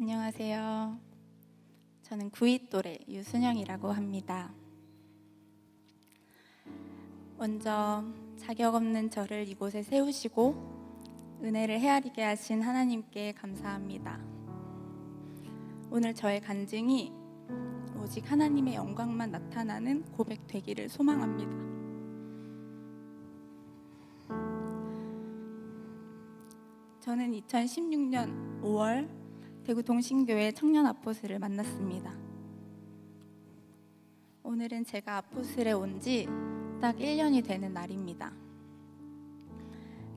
안녕하세요. 저는 구2 또래 유순영이라고 합니다. 먼저 자격 없는 저를 이곳에 세우시고 은혜를 헤아리게 하신 하나님께 감사합니다. 오늘 저의 간증이 오직 하나님의 영광만 나타나는 고백 되기를 소망합니다. 저는 2016년 5월 대구 동신교회 청년 아포스를 만났습니다. 오늘은 제가 아포스에 온 지 딱 1년이 되는 날입니다.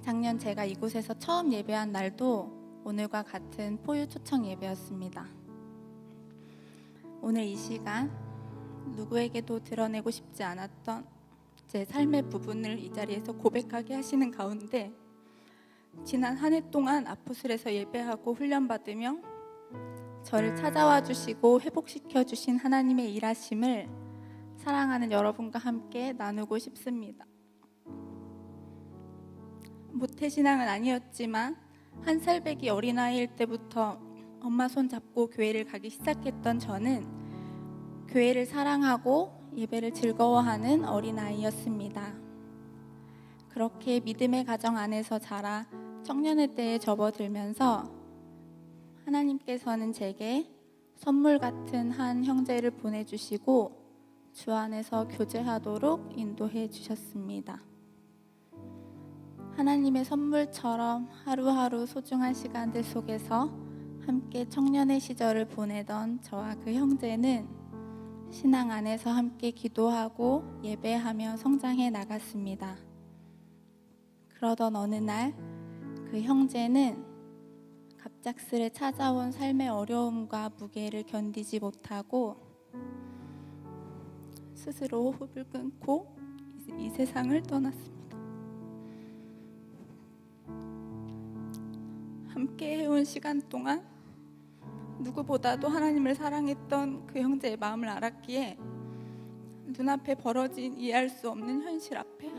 작년 제가 이곳에서 처음 예배한 날도 오늘과 같은 포유 초청 예배였습니다. 오늘 이 시간 누구에게도 드러내고 싶지 않았던 제 삶의 부분을 이 자리에서 고백하게 하시는 가운데 지난 한 해 동안 아포스에서 예배하고 훈련받으며 저를 찾아와 주시고 회복시켜 주신 하나님의 일하심을 사랑하는 여러분과 함께 나누고 싶습니다. 모태신앙은 아니었지만 한 살배기 어린아이일 때부터 엄마 손 잡고 교회를 가기 시작했던 저는 교회를 사랑하고 예배를 즐거워하는 어린아이였습니다. 그렇게 믿음의 가정 안에서 자라 청년의 때에 접어들면서 하나님께서는 제게 선물 같은 한 형제를 보내주시고 주 안에서 교제하도록 인도해 주셨습니다. 하나님의 선물처럼 하루하루 소중한 시간들 속에서 함께 청년의 시절을 보내던 저와 그 형제는 신앙 안에서 함께 기도하고 예배하며 성장해 나갔습니다. 그러던 어느 날 그 형제는 갑작스레 찾아온 삶의 어려움과 무게를 견디지 못하고 스스로 호흡을 끊고 이 세상을 떠났습니다. 함께 해온 시간 동안 누구보다도 하나님을 사랑했던 그 형제의 마음을 알았기에 눈앞에 벌어진 이해할 수 없는 현실 앞에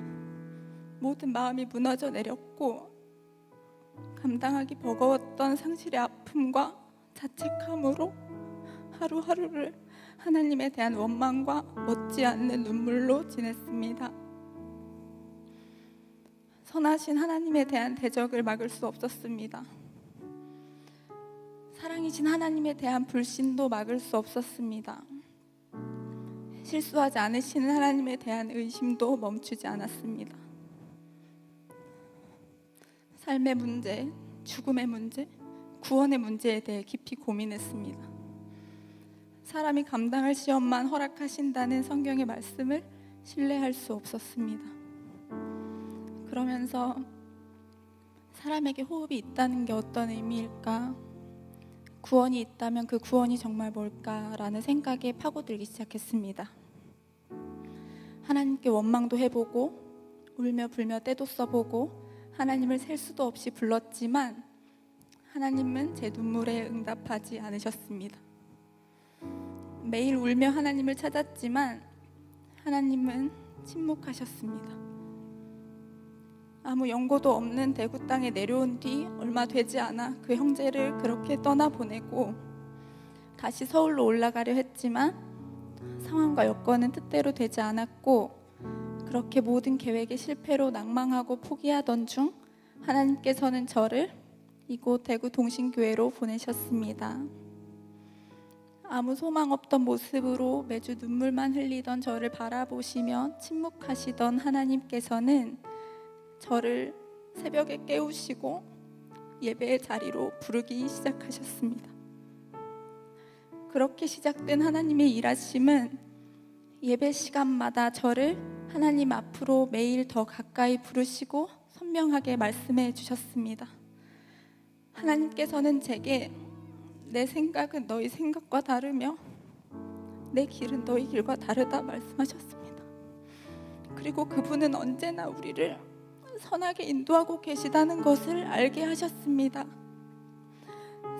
모든 마음이 무너져 내렸고 감당하기 버거웠던 상실의 아픔과 자책함으로 하루하루를 하나님에 대한 원망과 못지않는 눈물로 지냈습니다. 선하신 하나님에 대한 대적을 막을 수 없었습니다. 사랑이신 하나님에 대한 불신도 막을 수 없었습니다. 실수하지 않으시는 하나님에 대한 의심도 멈추지 않았습니다. 삶의 문제, 죽음의 문제, 구원의 문제에 대해 깊이 고민했습니다. 사람이 감당할 시험만 허락하신다는 성경의 말씀을 신뢰할 수 없었습니다. 그러면서 사람에게 호흡이 있다는 게 어떤 의미일까? 구원이 있다면 그 구원이 정말 뭘까라는 생각에 파고들기 시작했습니다. 하나님께 원망도 해보고 울며 불며 때도 써보고 하나님을 셀 수도 없이 불렀지만 하나님은 제 눈물에 응답하지 않으셨습니다. 매일 울며 하나님을 찾았지만 하나님은 침묵하셨습니다. 아무 연고도 없는 대구 땅에 내려온 뒤 얼마 되지 않아 그 형제를 그렇게 떠나보내고 다시 서울로 올라가려 했지만 상황과 여건은 뜻대로 되지 않았고 그렇게 모든 계획의 실패로 낭망하고 포기하던 중 하나님께서는 저를 이곳 대구 동신교회로 보내셨습니다. 아무 소망 없던 모습으로 매주 눈물만 흘리던 저를 바라보시며 침묵하시던 하나님께서는 저를 새벽에 깨우시고 예배의 자리로 부르기 시작하셨습니다. 그렇게 시작된 하나님의 일하심은 예배 시간마다 저를 하나님 앞으로 매일 더 가까이 부르시고 선명하게 말씀해 주셨습니다. 하나님께서는 제게 내 생각은 너희 생각과 다르며 내 길은 너희 길과 다르다 말씀하셨습니다. 그리고 그분은 언제나 우리를 선하게 인도하고 계시다는 것을 알게 하셨습니다.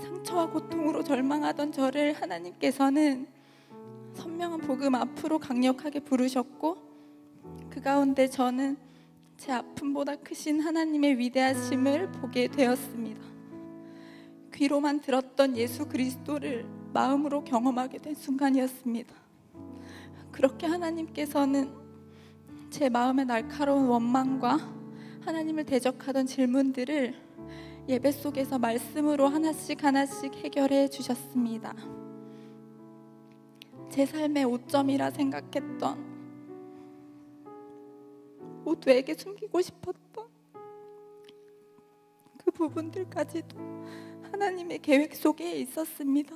상처와 고통으로 절망하던 저를 하나님께서는 선명한 복음 앞으로 강력하게 부르셨고 그 가운데 저는 제 아픔보다 크신 하나님의 위대하심을 보게 되었습니다. 귀로만 들었던 예수 그리스도를 마음으로 경험하게 된 순간이었습니다. 그렇게 하나님께서는 제 마음의 날카로운 원망과 하나님을 대적하던 질문들을 예배 속에서 말씀으로 하나씩 해결해 주셨습니다. 제 삶의 오점이라 생각했던, 모두에게 숨기고 싶었던 그 부분들까지도 하나님의 계획 속에 있었습니다.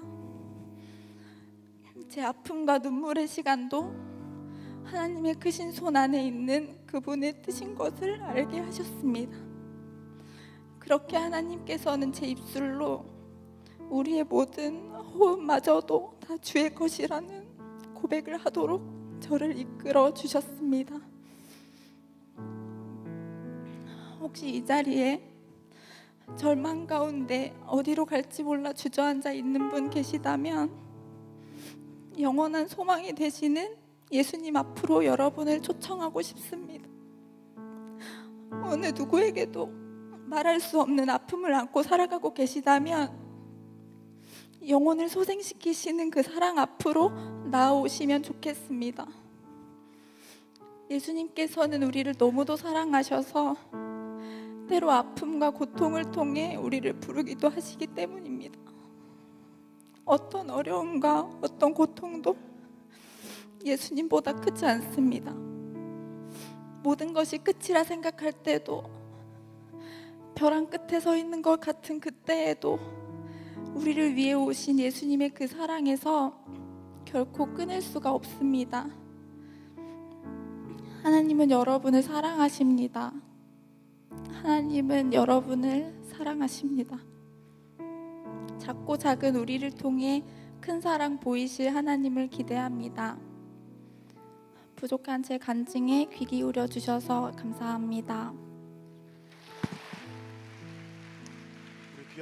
제 아픔과 눈물의 시간도 하나님의 크신 손 안에 있는 그분의 뜻인 것을 알게 하셨습니다. 그렇게 하나님께서는 제 입술로 우리의 모든 호흡마저도 다 주의 것이라는 고백을 하도록 저를 이끌어 주셨습니다. 혹시 이 자리에 절망 가운데 어디로 갈지 몰라 주저앉아 있는 분 계시다면, 영원한 소망이 되시는 예수님 앞으로 여러분을 초청하고 싶습니다. 어느 누구에게도 말할 수 없는 아픔을 안고 살아가고 계시다면, 영혼을 소생시키시는 그 사랑 앞으로 나아오시면 좋겠습니다. 예수님께서는 우리를 너무도 사랑하셔서 때로 아픔과 고통을 통해 우리를 부르기도 하시기 때문입니다. 어떤 어려움과 어떤 고통도 예수님보다 크지 않습니다. 모든 것이 끝이라 생각할 때도, 벼랑 끝에 서 있는 것 같은 그때에도 우리를 위해 오신 예수님의 그 사랑에서 결코 끊을 수가 없습니다. 하나님은 여러분을 사랑하십니다. 하나님은 여러분을 사랑하십니다. 작고 작은 우리를 통해 큰 사랑 보이실 하나님을 기대합니다. 부족한 제 간증에 귀 기울여 주셔서 감사합니다.